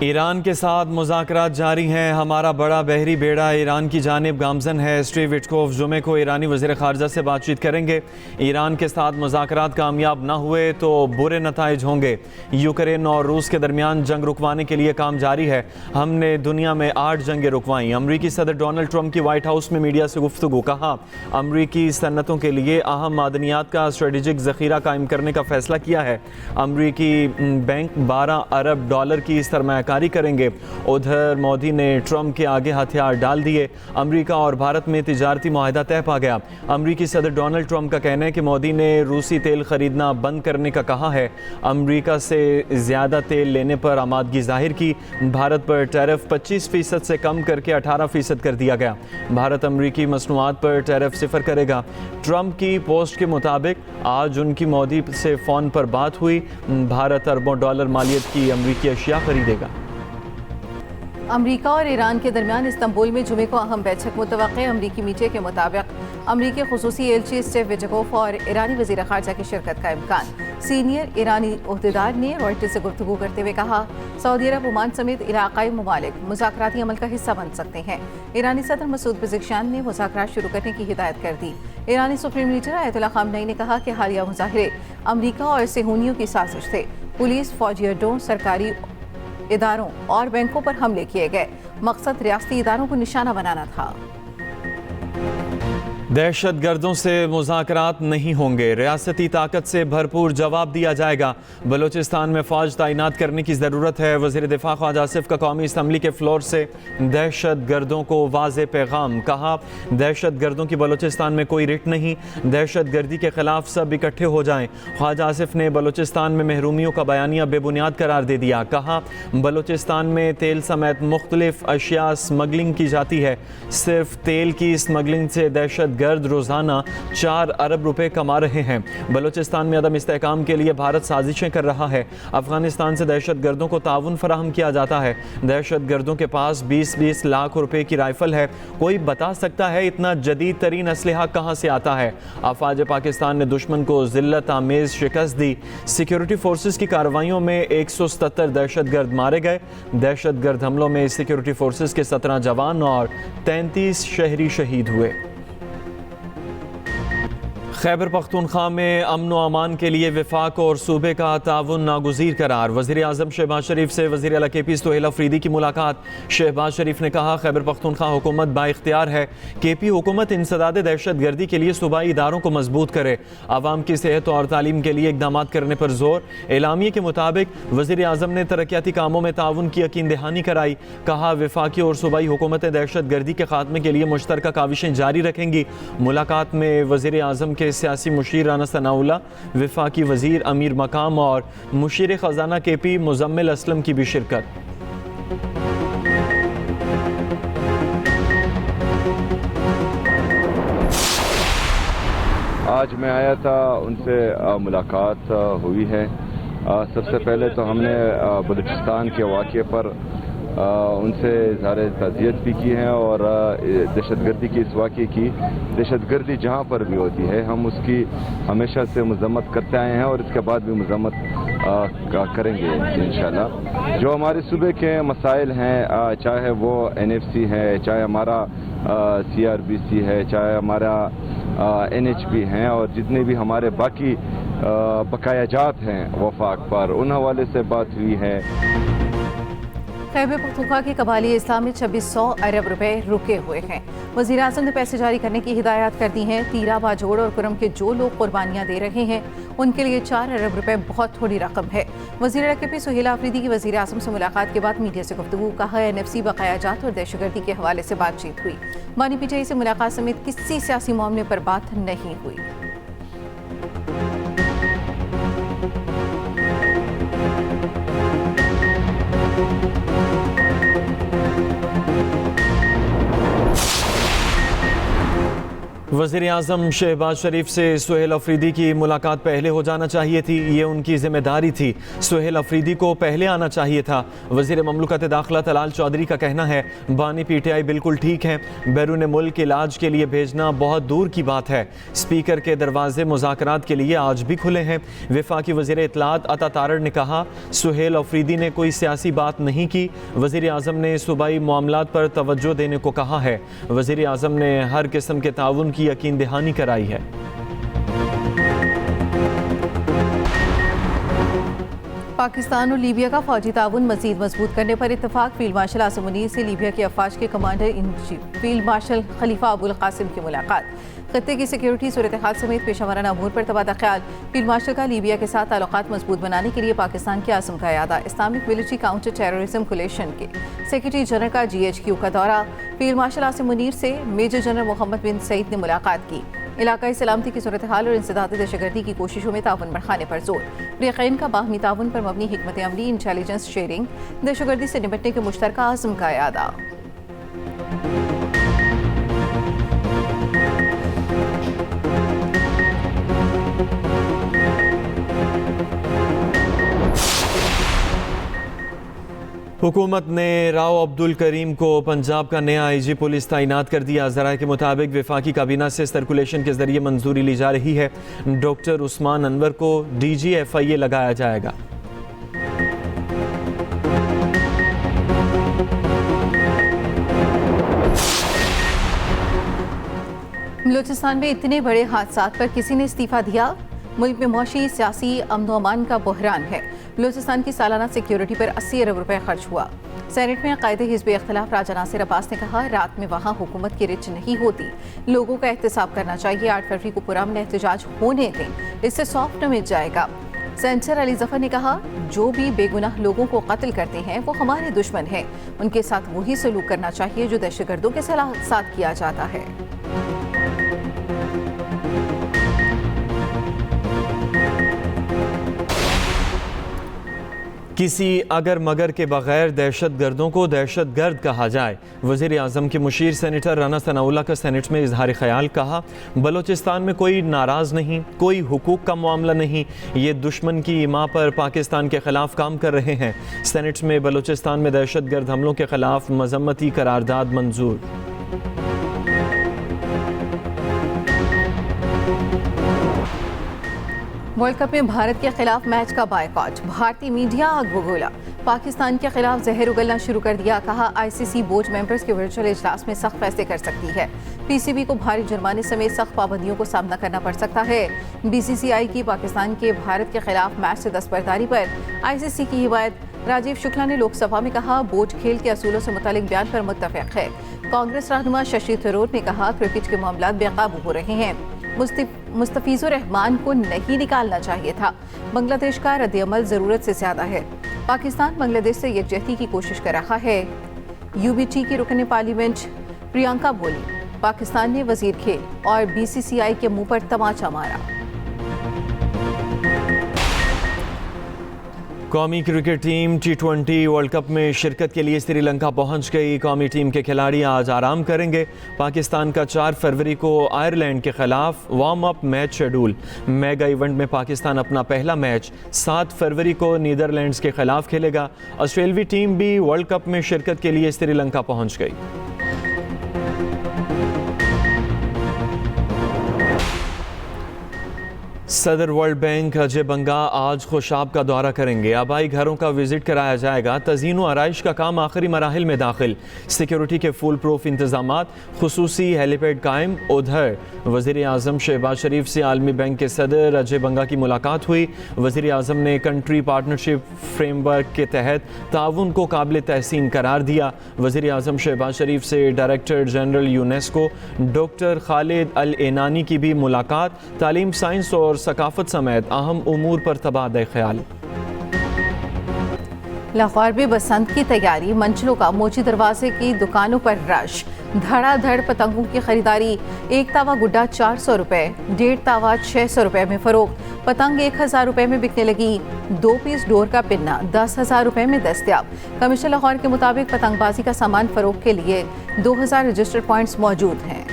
Iran के साथ मुज़ाकरात जारी हैं। हमारा बड़ा बहरी बेड़ा ईरान की जानिब गामजन है। स्टीव विटकोफ जुमे को ईरानी वज़ीर ख़ारजा से बातचीत करेंगे। ईरान के साथ मुज़ाकरात कामयाब ना हुए तो बुरे नताइज होंगे। यूक्रेन और रूस के दरमियान जंग रुकवाने के लिए काम जारी है। हमने दुनिया में 8 जंगें रुकवाईं। अमरीकी सदर डोनाल्ड ट्रंप की वाइट हाउस में मीडिया से गुफ्तगू। कहा, अमरीकी सन्नतों के लिए अहम मादनियात का स्ट्रेटेजिक ज़ख़ीरा कायम करने का फ़ैसला किया है। अमरीकी बैंक 12 अरब डॉलर की सरमायाकारी करेंगे। उधर मोदी ने ट्रंप के आगे हथियार डाल दिए। अमेरिका और भारत में तिजारती मुआहदा तय पा गया। अमरीकी सदर डोनाल्ड ट्रंप का कहना है कि मोदी ने रूसी तेल खरीदना बंद करने का कहा है। अमरीका से ज़्यादा तेल लेने पर आमादगी जाहिर की। भारत पर टैरिफ 25% से कम करके 18% कर दिया गया। भारत अमरीकी मसनूआत पर टैरिफ 0 करेगा। ट्रंप की पोस्ट के मुताबिक आज उनकी मोदी से फ़ोन पर बात हुई। भारत अरबों डॉलर मालियत की अमरीकी अशिया खरीदेगा। अमरीका और ईरान के दरमियान इस्तंबुल में जुमे को अहम बैठक मुतवक्के। अमरीकी मीडिया के मुताबिक अमरीकी खुसूसी एलची स्टीव विटकोफ और ईरानी वज़ीर ख़ारजा की शिरकत का इम्कान। सीनियर ईरानी ओहदेदार ने रॉयटर्स से गुफ्तगू करते हुए कहा, सऊदी अरब, ओमान समेत इलाक़ाई ममालिक मुज़ाकराती अमल का हिस्सा बन सकते हैं। ईरानी सदर मसूद पेज़ेश्कियान ने मुज़ाकरात शुरू करने की हिदायत कर दी। ईरानी सुप्रीम लीडर आयतुल्लाह ख़ामनेई ने कहा कि हालिया मुज़ाहरे अमरीका और सेहूनियों की साजिश थे। पुलिस, फौजी अड्डों, सरकारी इदारों और बैंकों पर हमले किए गए। मकसद रियासती इदारों को निशाना बनाना था। दहशत गर्दों से मुज़ाकरात नहीं होंगे। रियासती ताकत से भरपूर जवाब दिया जाएगा। बलूचिस्तान में फ़ौज तैनात करने की ज़रूरत है। वज़ीर दिफ़ा ख्वाजा आसिफ का कौमी असम्बली के फ्लोर से दहशत गर्दों को वाज़े पैगाम। कहा, दहशत गर्दों की बलूचिस्तान में कोई रिट नहीं। दहशत गर्दी के ख़िलाफ़ सब इकट्ठे हो जाएं। ख्वाजा आसिफ ने बलूचिस्तान में महरूमियों का बयानिया बेबुनियाद करार दे दिया। कहा, बलूचिस्तान में तेल समेत मुख्तलिफ अशिया स्मगलिंग की जाती है। सिर्फ तेल की स्मगलिंग से दहशत गर्द रोजाना 4 अरब रुपए कमा रहे हैं। बलूचिस्तान में अदम इस्तेहकाम के लिए भारत साजिशें कर रहा है। अफगानिस्तान से दहशत गर्दों को ताउन फराहम किया जाता है। दहशत गर्दों के पास 20-20 लाख रुपए की राइफल है। कोई बता सकता है इतना जदीद तरीन असलहा कहाँ से आता है? अफवाज पाकिस्तान ने दुश्मन को जिल्लत आमेज शिकस्त दी। सिक्योरिटी फोर्सेस की कार्रवाइयों में 177 दहशत गर्द मारे गए। दहशत गर्द हमलों में सिक्योरिटी फोर्सेस के 17 जवान और 33 शहरी शहीद हुए। खैबर पख्तूनख्वा में अमन व अमान के लिए वफाक और सूबे का ताउन नागुज़ीर करार। वज़ीर आज़म शहबाज शरीफ से वज़ीर आला के पी सुहेल अफरीदी की मुलाकात। शहबाज शरीफ ने कहा, खैबर पख्तूनख्वा हुकूमत बाइख्तियार है। के पी हुकूमत इंसदाद दहशत गर्दी के लिए सूबाई इदारों को मजबूत करे। आवाम की सेहत और तालीम के लिए इकदाम करने पर जोर। एलामिये के मुताबिक वज़ीर आज़म ने तरक्याती कामों में ताउन की यकीन दहानी कराई। कहा, वफाकी और सूबाई हुकूमतें दहशत गर्दी के खात्मे के लिए मुश्तरका काविशें जारी रखेंगी। मुलाकात में वज़ीर आज़म के सियासी मुशीर राना सनाउल्लाह, वफाकी वज़ीर अमीर मकाम और मुशीर ख़जाना के पी मुज़म्मिल असलम की भी शिरकत। आज मैं आया था, उनसे मुलाकात हुई है। सबसे पहले तो हमने बलूचिस्तान के वाक़े पर उनसे इज़हार ताज़ियत भी की है और दहशतगर्दी की इस वाक़े की, दहशतगर्दी जहाँ पर भी होती है हम उसकी हमेशा से मज़म्मत करते आए हैं और इसके बाद भी मज़म्मत करेंगे इंशाअल्लाह। जो हमारे सूबे के मसाइल हैं, चाहे वो NFC है, चाहे हमारा CRBC है, चाहे हमारा NHP हैं और जितने भी हमारे बाकी बकायाजात हैं वफाक पर, उन हवाले से बात हुई है। खैबर पख्तूनख्वा के कबाली इस्लाम में 2600 अरब रुपए रुके हुए हैं। वज़ीर आज़म ने पैसे जारी करने की हिदायत कर दी हैं। तीरा, बाजोड़ और कुरम के जो लोग कुर्बानियाँ दे रहे हैं उनके लिए 4 अरब रुपए बहुत थोड़ी रकम है। वज़ीर आला के पी सुहेल अफरीदी की वज़ीर आज़म से मुलाकात के बाद मीडिया से गुफ्तगू। कहा, NFC बकायाजात और दहशतगर्दी के हवाले से बातचीत हुई। बानी पीटीआई से मुलाकात समेत किसी सियासी मामले पर बात नहीं हुई। वज़ीर आज़म शहबाज शरीफ से सुहेल अफरीदी की मुलाकात पहले हो जाना चाहिए थी, ये उनकी जिम्मेदारी थी। सुहेल अफरीदी को पहले आना चाहिए था। वज़ीर ममलकत दाखिला तलाल चौधरी का कहना है बानी PTI बिल्कुल ठीक है, बैरून मुल्क इलाज के लिए भेजना बहुत दूर की बात है। स्पीकर के दरवाजे मुज़ाकरात के लिए आज भी खुले हैं। वफाकी वज़ीर इत्तलात अता तारड़ ने कहा सुहेल अफरीदी ने कोई सियासी बात नहीं की, वज़ीर आज़म ने सूबाई मामलात पर तवज्जो देने को कहा है। वज़ीर आज़म ने हर किस्म के ताउन की यकीन दहानी कराई है। पाकिस्तान और लीबिया का फौजी ताउन मजीद मजबूत करने पर इत्तफाक। फील्ड मार्शल आसिम मुनीर से लीबिया के अफवाज के commander in chief field marshal Khalifa Abul Qasim की मुलाकात। खत्ते की सिक्योरिटी सूरत हाल समेत पेशा अमूर पर तबादला ख्याल। फील्ड मार्शल का लीबिया के साथ ताल्लुकात मजबूत बनाने के लिए पाकिस्तान के आज़म का इरादा। Islamic military counter terrorism coalition के सेक्रेटरी जनरल का GHQ का दौरा। फील्ड मार्शल आसिम मुनीर से मेजर जनरल मोहम्मद बिन सईद ने मुलाकात की। इलाकाई सलामती की सूरत हाल और इंसदाद दहशतगर्दी की कोशिशों में ताउन बढ़ाने पर जोर। फ्रीकैन का बाहमी ताउन पर मबनी हिकमत अमली, इंटेलिजेंस शेयरिंग, दहशतगर्दी से निपटने के मुश्तरका आज़म का इरादा। हुकूमत ने राव अब्दुल करीम को पंजाब का नया IG पुलिस तैनात कर दिया। ज़राए के मुताबिक वफाकी काबीना से सर्कुलेशन के जरिए मंजूरी ली जा रही है। डॉक्टर उस्मान अनवर को DG FIA लगाया जाएगा। बलूचिस्तान में इतने बड़े हादसात पर किसी ने इस्तीफा दिया। मुल्क में मौशी सियासी अमन व अमान का बहरान है। बलूचिस्तान की सालाना सिक्योरिटी पर 80 अरब रुपए खर्च हुआ। सेनेट में कायदे हिज़्ब इख्तिलाफ राजा नासिर अब्बास ने कहा रात में वहाँ हुकूमत की रिच नहीं होती, लोगों का एहतसाब करना चाहिए। 8 फरवरी को पुरअमन एहतजाज होने दें, इससे सॉफ्ट मिट जाएगा। सेनेटर अली जफर ने कहा जो भी बेगुनाह लोगों को कत्ल करते हैं वो हमारे दुश्मन हैं, उनके साथ वही सलूक करना चाहिए जो दहशतगर्दों के साथ किया जाता है। किसी अगर मगर के बगैर दहशत गर्दों को दहशत गर्द कहा जाए। वज़ीर आज़म के मुशीर सेनेटर राना सनाउल्लाह का सेनेट में इजहार ख्याल। कहा बलूचिस्तान में कोई नाराज़ नहीं, कोई हुकूक का मामला नहीं, ये दुश्मन की इमा पर पाकिस्तान के ख़िलाफ़ काम कर रहे हैं। सेनेट में बलूचिस्तान में दहशत गर्द हमलों के ख़िलाफ़ मज़म्मती करारदाद मंजूर। वर्ल्ड कप में भारत के खिलाफ मैच का बायकॉट। भारतीय मीडिया आग बबूला। पाकिस्तान के खिलाफ जहर उगलना शुरू कर दिया। कहा ICC बोर्ड मेंबर्स के वर्चुअल इजलास में सख्त फैसले कर सकती है। PCB को भारी जुर्माने समेत सख्त पाबंदियों को सामना करना पड़ सकता है। BCCI की पाकिस्तान के भारत के खिलाफ मैच से दस्तबरदारी पर ICC की हिमायत। राजीव शुक्ला ने लोकसभा में कहा बोर्ड खेल के असूलों से मुतालिक बयान पर मुत्तफिक है। कांग्रेस रहनुमा शशि थरूर ने कहा क्रिकेट के मामलात बेकाबू हो रहे हैं, मुस्तफिजुर रहमान को नहीं निकालना चाहिए था। बांग्लादेश का रद्द-ए-अमल जरूरत से ज्यादा है। पाकिस्तान बांग्लादेश से यकजहती की कोशिश कर रहा है। UBT की रुकन पार्लियामेंट प्रियंका बोली पाकिस्तान ने वजीर खेल और BCCI के मुंह पर तमाचा मारा। कौमी cricket team T20 world cup में शिरकत के लिए श्रीलंका पहुंच गई। कौमी टीम के खिलाड़ी आज आराम करेंगे। पाकिस्तान का 4 फरवरी को आयरलैंड के खिलाफ warm up match schedule. Mega event में पाकिस्तान अपना पहला मैच 7 फरवरी को नीदरलैंड्स के खिलाफ खेलेगा। ऑस्ट्रेलवी टीम भी वर्ल्ड कप में शिरकत के लिए श्रीलंका पहुंच गई। सदर वर्ल्ड बैंक अजय बंगा आज खुशाब का दौरा करेंगे। आबाई घरों का विजिट कराया जाएगा। तज़ीन व आराइश का काम आखिरी मराहिल में दाखिल। सिक्योरिटी के फुल प्रूफ इंतजामात, खुसूसी हेलीपैड कायम। उधर वज़ीर आज़म शहबाज शरीफ से आलमी बैंक के सदर अजय बंगा की मुलाकात हुई। वज़ीर आज़म ने कंट्री पार्टनरशिप फ्रेमवर्क के तहत ताउन को काबिल तहसीन करार दिया। वज़ीर आज़म शहबाज शरीफ से director general UNESCO doctor Khalid al Enany की भी मुलाकात। तालीम, साइंस और सकाफत समेत अहम उमूर पर तबादला ख्याल। लाहौर में बसंत की तैयारी। मंचलों का मोची दरवाजे की दुकानों पर रश। धड़ाधड़ पतंगों की खरीदारी। एक तावा गुड्डा 400 रुपए, 1.5 तावा 600 रुपए में फरोख्त। पतंग 1000 रुपए में बिकने लगी। 2 पीस डोर का पिन्ना 10,000 रुपए में दस्तयाब। कमिश्नर लाहौर के मुताबिक पतंगबाजी का सामान फरोख्त के लिए 2000 रजिस्टर्ड पॉइंट्स मौजूद हैं।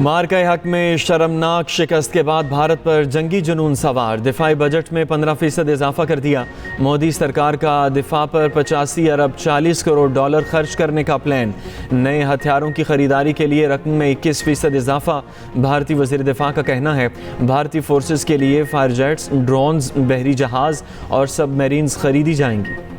मार्का हक में शर्मनाक शिकस्त के बाद भारत पर जंगी जुनून सवार, दिफाई बजट में 15% इजाफा कर दिया। मोदी सरकार का दिफा पर 85 अरब 40 करोड़ डॉलर खर्च करने का प्लान। नए हथियारों की खरीदारी के लिए रकम में 21% इजाफा। भारतीय वज़ीर दिफा का कहना है भारतीय फोर्सेस के लिए फायर जेट्स, ड्रोन्स, बहरी जहाज़ और सबमरीन्स खरीदी जाएंगी।